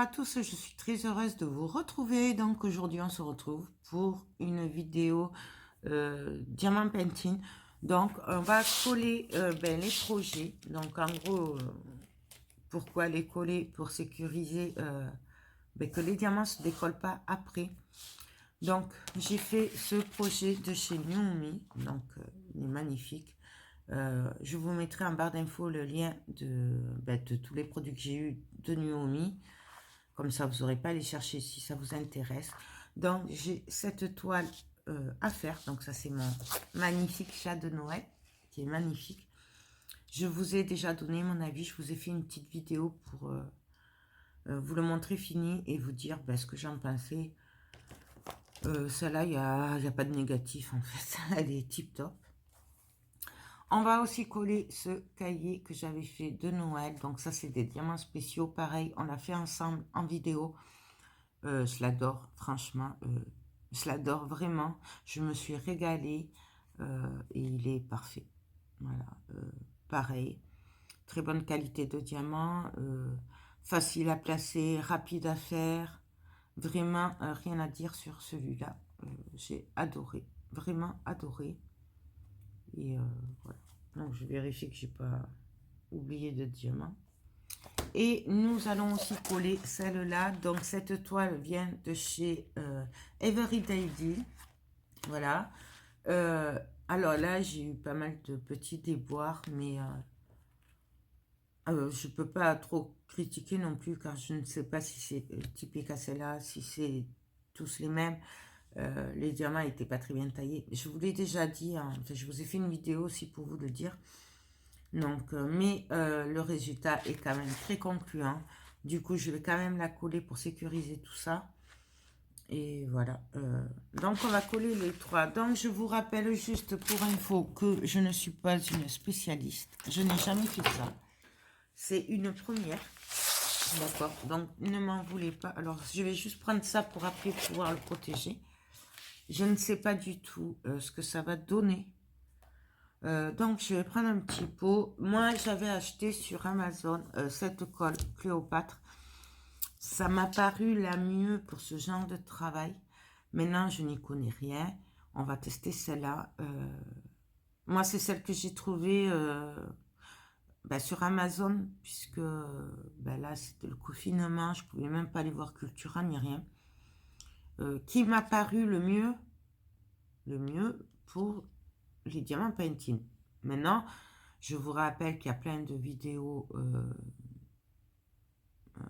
tous, je suis très heureuse de vous retrouver. Donc aujourd'hui, on se retrouve pour une vidéo diamant painting. Donc on va coller les projets. Donc en gros, pourquoi les coller? Pour sécuriser que les diamants ne se décollent pas après. Donc j'ai fait ce projet de chez Nuomi. Donc il est magnifique. Je vous mettrai en barre d'infos le lien de tous les produits que j'ai eu de Nuomi. Comme ça, vous n'aurez pas à les chercher si ça vous intéresse. Donc, j'ai cette toile à faire. Donc, ça, c'est mon magnifique chat de Noël, qui est magnifique. Je vous ai déjà donné mon avis. Je vous ai fait une petite vidéo pour vous le montrer fini et vous dire ce que j'en pensais. Celle-là, il n'y a pas de négatif, en fait. Elle est tip-top. On va aussi coller ce cahier que j'avais fait de Noël. Donc, ça, c'est des diamants spéciaux. Pareil, on l'a fait ensemble en vidéo. Je l'adore, franchement. Je l'adore vraiment. Je me suis régalée. Et il est parfait. Voilà. Pareil. Très bonne qualité de diamant. Facile à placer. Rapide à faire. Vraiment, rien à dire sur celui-là. J'ai adoré. Vraiment adoré. Et voilà. Donc, je vérifie que j'ai pas oublié de diamant. Et nous allons aussi coller celle-là. Donc, cette toile vient de chez Everyday Deal. Voilà. Alors là, j'ai eu pas mal de petits déboires, mais je ne peux pas trop critiquer non plus, car je ne sais pas si c'est typique à celle-là, si c'est tous les mêmes. Les diamants n'étaient pas très bien taillés. Je vous l'ai déjà dit, hein, enfin, je vous ai fait une vidéo aussi pour vous le dire. Donc, mais le résultat est quand même très concluant. Du coup, je vais quand même la coller pour sécuriser tout ça. Et voilà. Donc, on va coller les trois. Donc, je vous rappelle juste pour info que je ne suis pas une spécialiste. Je n'ai jamais fait ça. C'est une première. D'accord. Donc, ne m'en voulez pas. Alors, je vais juste prendre ça pour après pouvoir le protéger. Je ne sais pas du tout ce que ça va donner. Donc, je vais prendre un petit pot. Moi, j'avais acheté sur Amazon cette colle Cléopâtre. Ça m'a paru la mieux pour ce genre de travail. Maintenant, je n'y connais rien. On va tester celle-là. Moi, c'est celle que j'ai trouvée sur Amazon, puisque là, c'était le confinement. Je ne pouvais même pas aller voir Cultura ni rien. Qui m'a paru le mieux pour les diamants painting. Maintenant, je vous rappelle qu'il y a plein de vidéos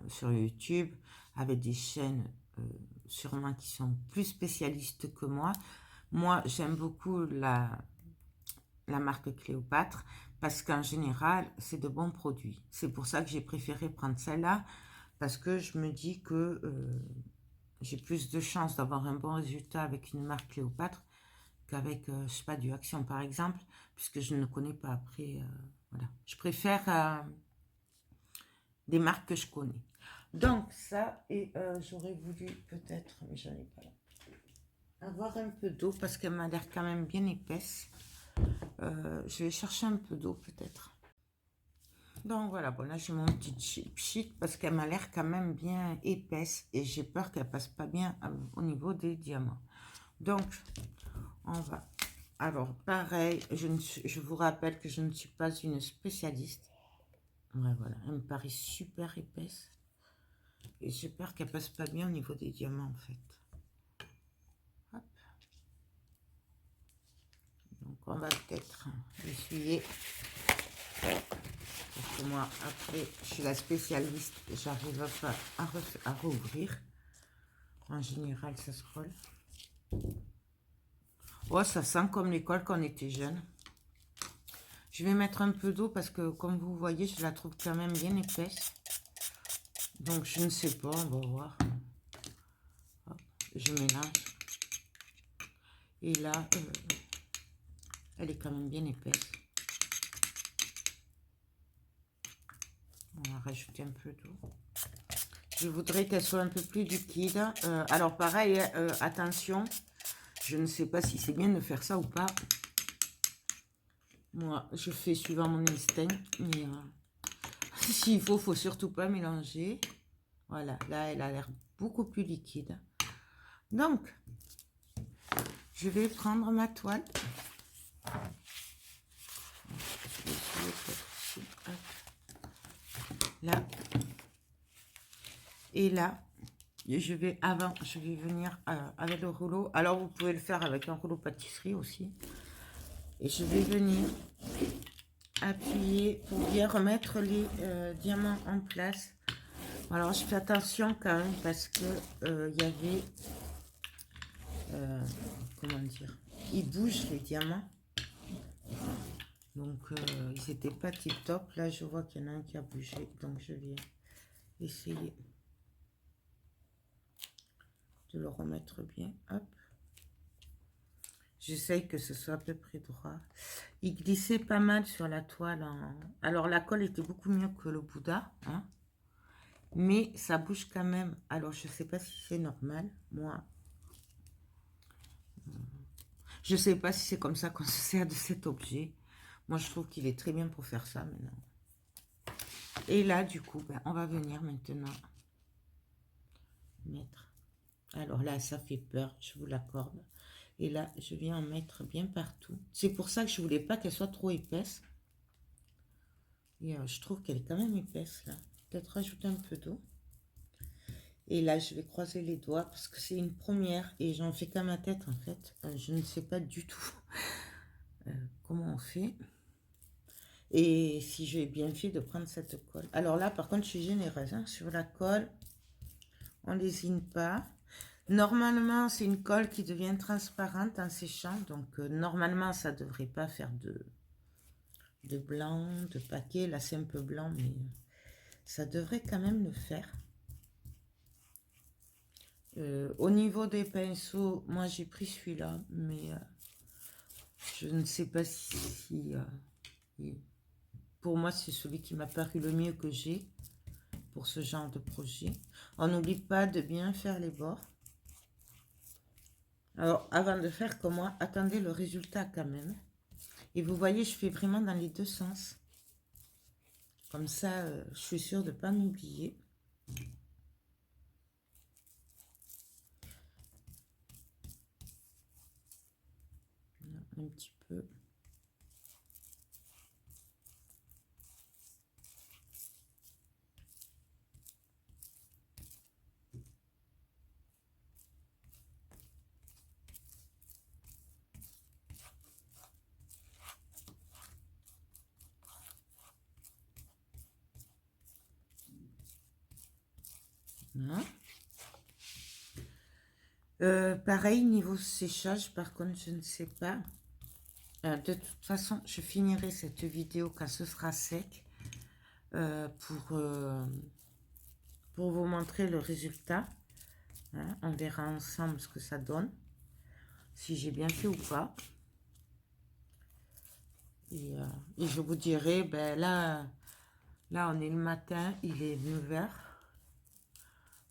sur YouTube avec des chaînes sûrement qui sont plus spécialistes que moi. Moi, j'aime beaucoup la marque Cléopâtre parce qu'en général, c'est de bons produits. C'est pour ça que j'ai préféré prendre celle-là parce que je me dis que j'ai plus de chances d'avoir un bon résultat avec une marque Cléopâtre qu'avec, je sais pas, du Action par exemple, puisque je ne connais pas après. Voilà. Je préfère des marques que je connais. Donc ça, et j'aurais voulu peut-être, mais j'en ai pas là, avoir un peu d'eau parce qu'elle m'a l'air quand même bien épaisse. Je vais chercher un peu d'eau peut-être. Donc voilà, bon là j'ai mon petit cheap sheet parce qu'elle m'a l'air quand même bien épaisse et j'ai peur qu'elle passe pas bien au niveau des diamants. Donc on va... Alors pareil, je vous rappelle que je ne suis pas une spécialiste. Ouais, voilà, elle me paraît super épaisse. Et j'ai peur qu'elle passe pas bien au niveau des diamants en fait. Hop. Donc on va peut-être essuyer. Parce que moi après je suis la spécialiste. J'arrive pas à rouvrir. En général ça se colle. Oh, ça sent comme l'école quand on était jeune. Je vais mettre un peu d'eau parce que comme vous voyez je la trouve quand même bien épaisse. Donc je ne sais pas, on va voir. Hop, je mélange. Et là, elle est quand même bien épaisse. On va rajouter un peu d'eau. Je voudrais qu'elle soit un peu plus liquide. Alors pareil, attention, je ne sais pas si c'est bien de faire ça ou pas. Moi, je fais suivant mon instinct. Mais s'il faut surtout pas mélanger. Voilà, là, elle a l'air beaucoup plus liquide. Donc, je vais prendre ma toile. Je vais essayer ici. Là. Et là, je vais venir avec le rouleau. Alors, vous pouvez le faire avec un rouleau pâtisserie aussi. Et je vais venir appuyer pour bien remettre les diamants en place. Alors, je fais attention quand même parce que il y avait... comment dire, ils bougent les diamants, donc ils n'étaient pas tip top. Là je vois qu'il y en a un qui a bougé, donc je vais essayer de le remettre bien. Hop, j'essaye que ce soit à peu près droit. Il glissait pas mal sur la toile alors la colle était beaucoup mieux que le Bouddha, hein, mais ça bouge quand même. Alors je sais pas si c'est normal, moi je sais pas si c'est comme ça qu'on se sert de cet objet. Moi, je trouve qu'il est très bien pour faire ça maintenant. Et là, du coup, ben, on va venir maintenant mettre. Alors là, ça fait peur, je vous l'accorde. Et là, je viens en mettre bien partout. C'est pour ça que je voulais pas qu'elle soit trop épaisse. Et je trouve qu'elle est quand même épaisse, là. Peut-être rajouter un peu d'eau. Et là, je vais croiser les doigts parce que c'est une première. Et j'en fais qu'à ma tête, en fait. Je ne sais pas du tout comment on fait. Et si j'ai bien fait de prendre cette colle. Alors là, par contre, je suis généreuse. Hein. Sur la colle, on ne lésine pas. Normalement, c'est une colle qui devient transparente en séchant. Donc, normalement, ça ne devrait pas faire de blanc, de paquet. Là, c'est un peu blanc, mais ça devrait quand même le faire. Au niveau des pinceaux, moi, j'ai pris celui-là. Mais je ne sais pas si pour moi, c'est celui qui m'a paru le mieux que j'ai pour ce genre de projet. On n'oublie pas de bien faire les bords. Alors, avant de faire comme moi, attendez le résultat quand même. Et vous voyez, je fais vraiment dans les deux sens. Comme ça, je suis sûre de ne pas m'oublier. Un petit peu. Voilà. Pareil, niveau séchage, par contre, je ne sais pas. De toute façon, je finirai cette vidéo quand ce sera sec pour vous montrer le résultat. Hein, on verra ensemble ce que ça donne, si j'ai bien fait ou pas. Et je vous dirai, ben là, on est le matin, il est 9h.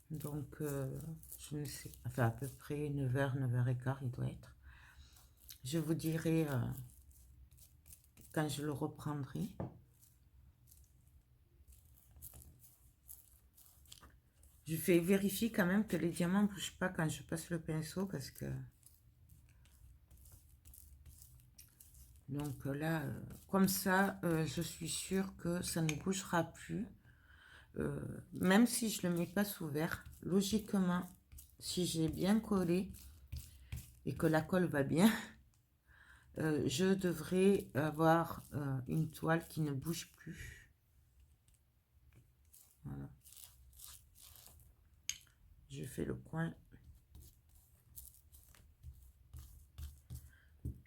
Donc, je ne sais, enfin à peu près 9h, 9h15, il doit être. Je vous dirai quand je le reprendrai. Je fais vérifier quand même que les diamants ne bougent pas quand je passe le pinceau parce que... Donc là, comme ça, je suis sûre que ça ne bougera plus. Même si je ne le mets pas sous verre, logiquement, si j'ai bien collé et que la colle va bien, je devrais avoir une toile qui ne bouge plus. Voilà. Je fais le coin.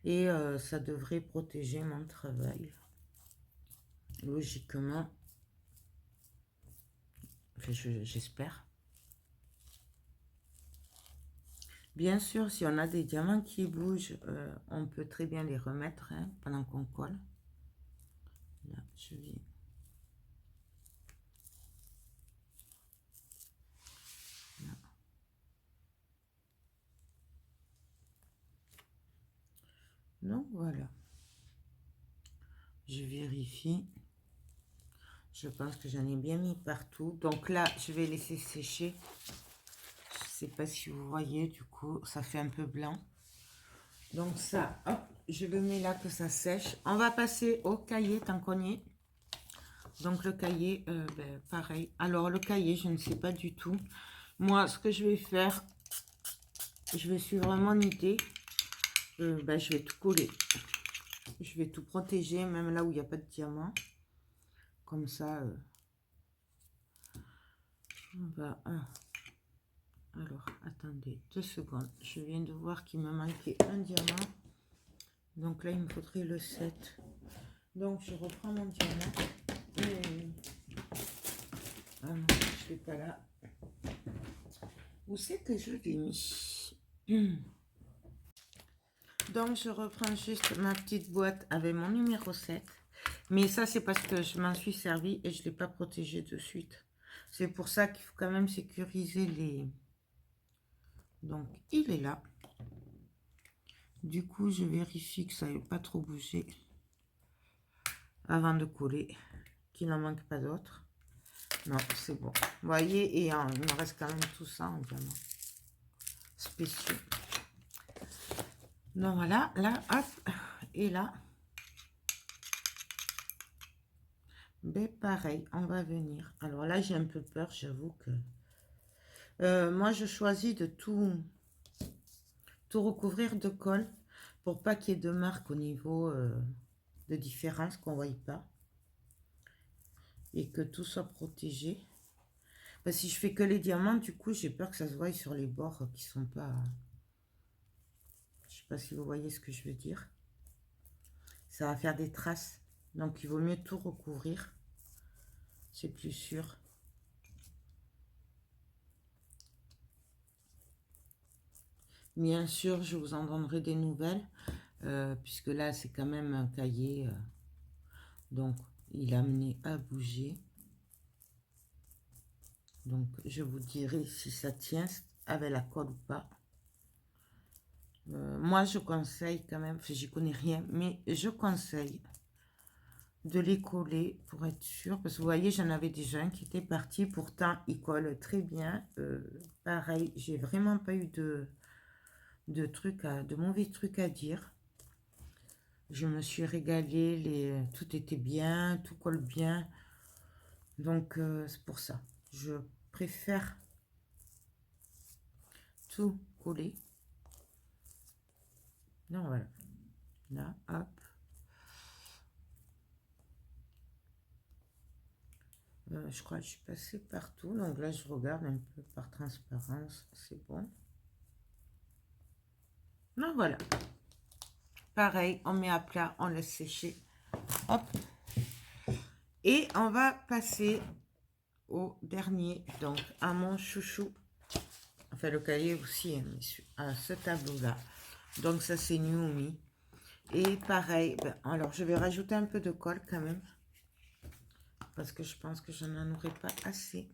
Et ça devrait protéger mon travail. Logiquement. Enfin, j'espère. Bien sûr, si on a des diamants qui bougent, on peut très bien les remettre hein, pendant qu'on colle. Là, je viens. Là. Donc voilà. Je vérifie. Je pense que j'en ai bien mis partout. Donc là, je vais laisser sécher. Je sais pas si vous voyez, du coup, ça fait un peu blanc. Donc ça, hop, je le mets là que ça sèche. On va passer au cahier tant qu'on y est. Donc le cahier, pareil. Alors le cahier, je ne sais pas du tout. Moi, ce que je vais faire, je vais suivre mon idée. Je vais tout coller. Je vais tout protéger, même là où il n'y a pas de diamant. Comme ça, on va... alors, attendez 2 secondes. Je viens de voir qu'il me manquait un diamant. Donc là, il me faudrait le 7. Donc, je reprends mon diamant. Ah non, je ne l'ai pas là. Où c'est que je l'ai mis? Donc, je reprends juste ma petite boîte avec mon numéro 7. Mais ça, c'est parce que je m'en suis servi et je ne l'ai pas protégé de suite. C'est pour ça qu'il faut quand même sécuriser les... Donc, il est là. Du coup, je vérifie que ça n'ait pas trop bougé avant de coller, qu'il n'en manque pas d'autres. Non, c'est bon. Vous voyez, et il me reste quand même tout ça en diamant spéciaux. Donc voilà, là, hop, et là. Ben pareil, on va venir. Alors là, j'ai un peu peur, j'avoue que... moi, je choisis de tout recouvrir de colle pour pas qu'il y ait de marque au niveau de différence, qu'on ne voie pas. Et que tout soit protégé. Parce que si je fais que les diamants, du coup, j'ai peur que ça se voie sur les bords qui sont pas... Je sais pas si vous voyez ce que je veux dire. Ça va faire des traces. Donc, il vaut mieux tout recouvrir. C'est plus sûr. Bien sûr, je vous en donnerai des nouvelles. Puisque là, c'est quand même un cahier. Donc, il a amené à bouger. Donc, je vous dirai si ça tient avec la colle ou pas. Moi, je conseille quand même, j'y connais rien, mais je conseille de les coller pour être sûr. Parce que vous voyez, j'en avais déjà un qui était parti. Pourtant, il colle très bien. Pareil, j'ai vraiment pas eu de mauvais trucs à dire. Je me suis régalée, tout était bien, tout colle bien. Donc, c'est pour ça. Je préfère tout coller. Donc, voilà. Là, hop. Je crois que je suis passée partout. Donc là, je regarde un peu par transparence. C'est bon. Donc, voilà. Pareil, on met à plat, on laisse sécher. Hop. Et on va passer au dernier. Donc, à mon chouchou. Enfin, le cahier aussi, hein, à ce tableau-là. Donc, ça, c'est Numi. Et pareil, alors, je vais rajouter un peu de colle quand même. Parce que je pense que je n'en aurai pas assez.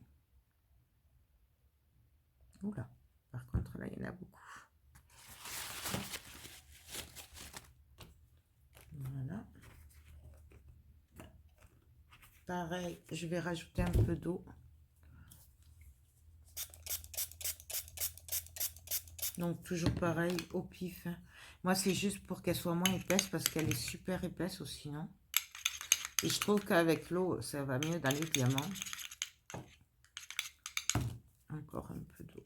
Oula. Par contre, là, il y en a beaucoup. Voilà. Pareil, je vais rajouter un peu d'eau. Donc, toujours pareil, au pif. Moi, c'est juste pour qu'elle soit moins épaisse parce qu'elle est super épaisse aussi, sinon. Et je trouve qu'avec l'eau, ça va mieux dans les diamants. Encore un peu d'eau.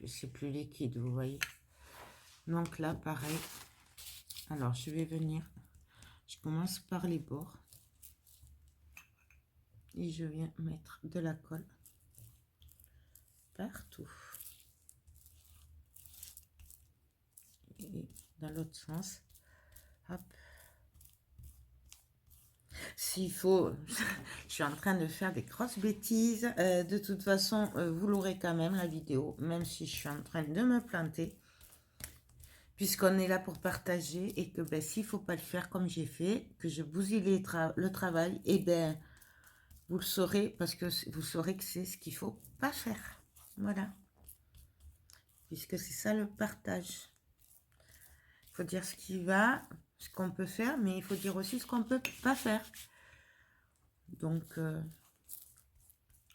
C'est plus liquide, vous voyez. Donc là, pareil. Alors, je vais venir. Je commence par les bords. Et je viens mettre de la colle partout. Et dans l'autre sens. Hop. S'il faut, je suis en train de faire des grosses bêtises. De toute façon, vous l'aurez quand même, la vidéo, même si je suis en train de me planter. Puisqu'on est là pour partager et que s'il ne faut pas le faire comme j'ai fait, que je bousille le travail, et bien, vous le saurez parce que vous saurez que c'est ce qu'il ne faut pas faire. Voilà. puisque c'est ça le partage. Il faut dire ce qui va, ce qu'on peut faire, mais il faut dire aussi ce qu'on ne peut pas faire. Donc,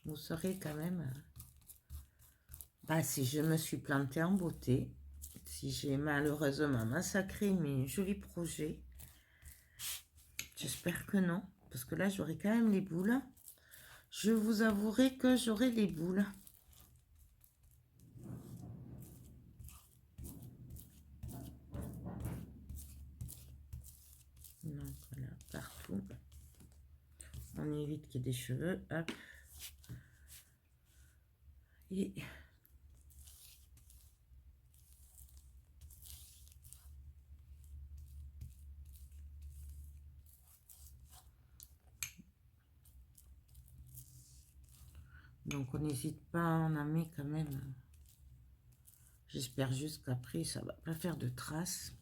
vous saurez quand même si je me suis plantée en beauté, si j'ai malheureusement massacré mes jolis projets. J'espère que non, parce que là, j'aurai quand même les boules. Je vous avouerai que j'aurai les boules. Donc, voilà, partout. On évite qu'il y ait des cheveux. Hop. Et... donc, on n'hésite pas, on en met quand même. J'espère juste qu'après, ça va pas faire de traces.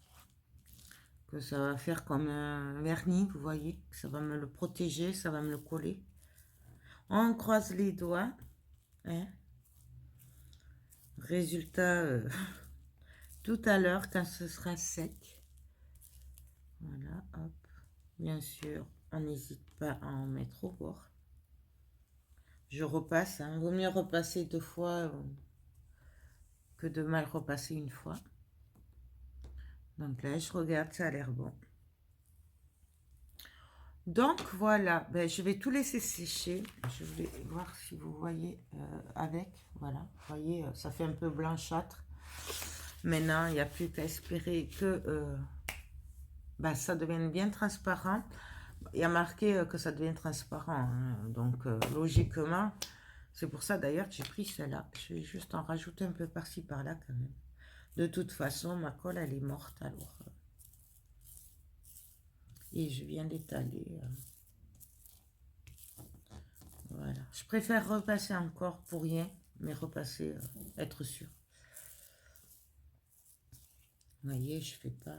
Que ça va faire comme un vernis, vous voyez. Que ça va me le protéger, ça va me le coller. On croise les doigts. Hein. Résultat, tout à l'heure, quand ce sera sec. Voilà, hop. Bien sûr, on n'hésite pas à en mettre au bord. Je repasse, hein. Vaut mieux repasser 2 fois que de mal repasser une fois. Donc là, je regarde, ça a l'air bon. Donc voilà, je vais tout laisser sécher. Je voulais voir si vous voyez avec. Voilà, vous voyez, ça fait un peu blanchâtre. Maintenant, il n'y a plus qu'à espérer que ça devienne bien transparent. Il y a marqué que ça devient transparent. Hein. Donc, logiquement, c'est pour ça d'ailleurs que j'ai pris celle-là. Je vais juste en rajouter un peu par-ci, par-là quand même. De toute façon, ma colle, elle est morte alors. Et je viens d'étaler. Voilà. Je préfère repasser encore pour rien, mais repasser, être sûr. Vous voyez, je fais pas...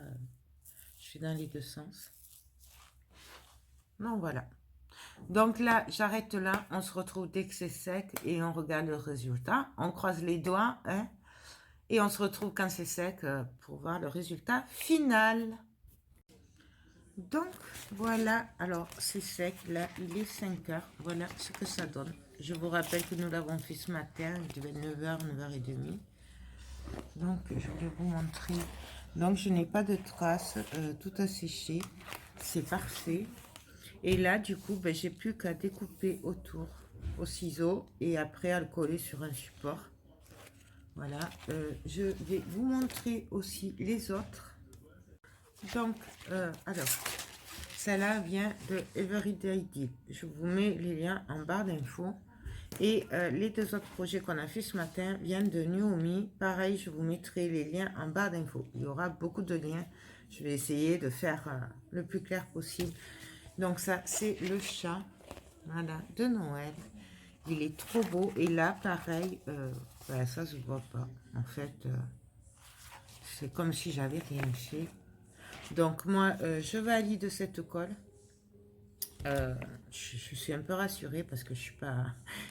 je fais dans les deux sens. Non, voilà. Donc là, j'arrête là. On se retrouve dès que c'est sec et on regarde le résultat. On croise les doigts, hein, et on se retrouve quand c'est sec pour voir le résultat final. Donc, voilà. Alors, c'est sec. Là, il est 5 heures. Voilà ce que ça donne. Je vous rappelle que nous l'avons fait ce matin. Il devait être 9h, 9h30. Donc, je vais vous montrer. Donc, je n'ai pas de traces. Tout a séché. C'est parfait. Et là, du coup, j'ai plus qu'à découper autour au ciseau et après à le coller sur un support. Voilà. Je vais vous montrer aussi les autres. Donc, alors, celle-là vient de Everyday Deal. Je vous mets les liens en barre d'infos. Et les 2 autres projets qu'on a fait ce matin viennent de Nuomi. Pareil, je vous mettrai les liens en barre d'infos. Il y aura beaucoup de liens. Je vais essayer de faire le plus clair possible. Donc ça, c'est le chat, voilà, de Noël. Il est trop beau. Et là, pareil, ça se voit pas. En fait, c'est comme si j'avais rien fait. Donc moi, je valide cette colle. Je suis un peu rassurée parce que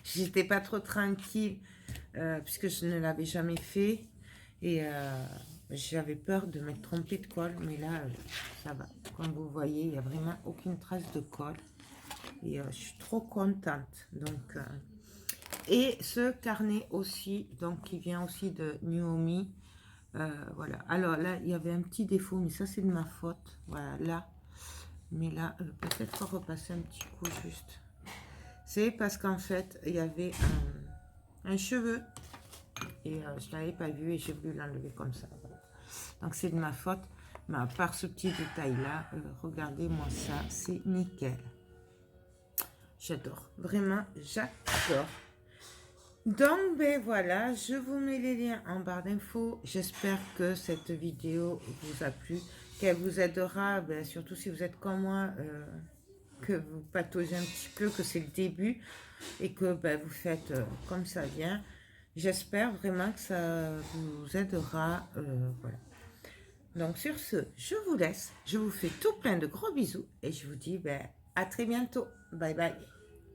j'étais pas trop tranquille puisque je ne l'avais jamais fait. Et j'avais peur de m'être trompée de colle, mais là, ça va. Comme vous voyez, il n'y a vraiment aucune trace de colle. Et je suis trop contente. Donc, et ce carnet aussi, donc qui vient aussi de Nuomi. Voilà. Alors là, il y avait un petit défaut, mais ça, c'est de ma faute. Voilà, là. Mais là, peut-être repasser un petit coup juste. C'est parce qu'en fait, il y avait un cheveu. Et je ne l'avais pas vu et j'ai voulu l'enlever comme ça. Voilà. Donc c'est de ma faute. Mais à part ce petit détail-là, regardez-moi ça, c'est nickel. J'adore. Vraiment, j'adore. Donc, voilà, je vous mets les liens en barre d'infos. J'espère que cette vidéo vous a plu, qu'elle vous aidera, surtout si vous êtes comme moi, que vous pataugez un petit peu, que c'est le début et que vous faites comme ça vient. J'espère vraiment que ça vous aidera. Voilà. Donc sur ce, je vous laisse. Je vous fais tout plein de gros bisous et je vous dis à très bientôt. Bye bye.